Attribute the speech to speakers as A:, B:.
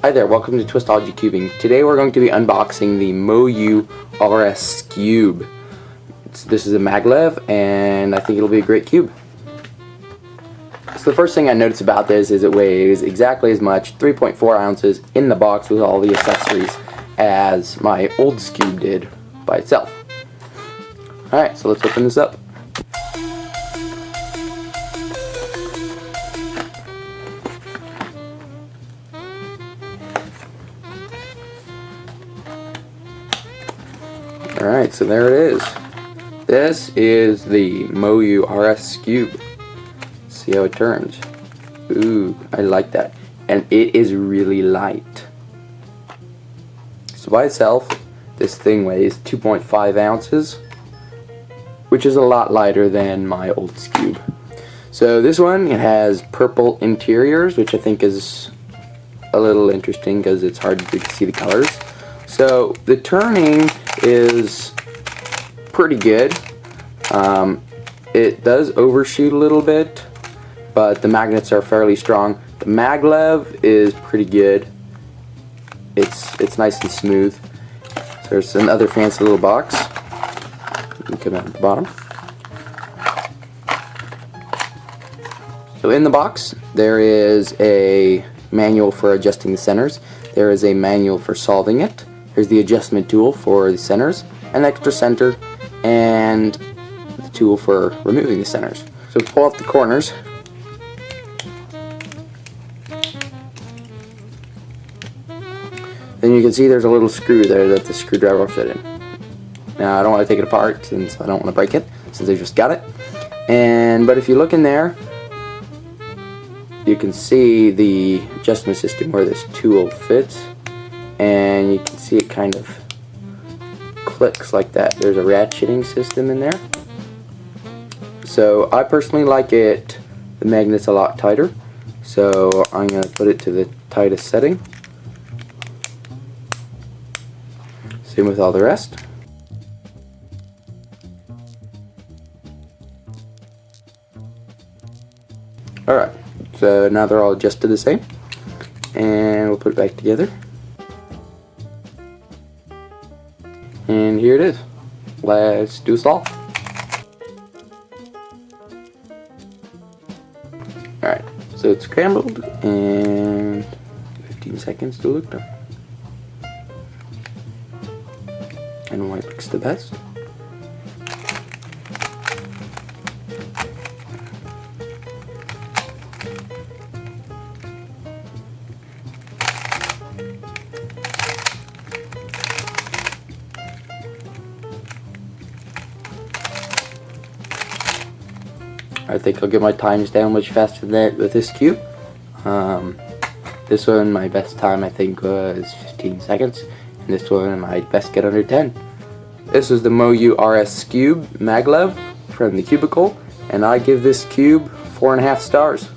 A: Hi there, welcome to Twistology Cubing. Today we're going to be unboxing the MoYu RS Skewb. This is a mag-lev and I think it'll be a great cube. So the first thing I noticed about this is it weighs exactly as much, 3.4 ounces in the box with all the accessories, as my old Skewb did by itself. Alright, so let's open this up. Alright, so there it is. This is the MoYu RS Skewb. Let's see how it turns. Ooh, I like that. And it is really light. So by itself, this thing weighs 2.5 ounces, which is a lot lighter than my old Skewb. So this one, it has purple interiors, which I think is a little interesting because it's hard to see the colors. So the turning is pretty good. It does overshoot a little bit, but the magnets are fairly strong. The mag-lev is pretty good. It's nice and smooth. So there's another fancy little box. You can come out at the bottom. So in the box there is a manual for adjusting the centers. There is a manual for solving it. Here's the adjustment tool for the centers, an extra center, and the tool for removing the centers. So pull off the corners. Then you can see there's a little screw there that the screwdriver will fit in. Now I don't want to take it apart since I don't want to break it, since I just got it. But if you look in there, you can see the adjustment system where this tool fits. And you can see it kind of clicks like that. There's a ratcheting system in there. So I personally like it, the magnet's a lot tighter. So I'm going to put it to the tightest setting. Same with all the rest. Alright, so now they're all adjusted the same. And we'll put it back together. And here it is. Let's do solve. Alright, so it's scrambled and 15 seconds to look done. And white looks the best. I think I'll get my times down much faster than that with this cube. This one, my best time I think was 15 seconds, and this one my best get under 10. This is the MoYu RS Skewb mag-lev from the Cubicle, and I give this cube 4.5 stars.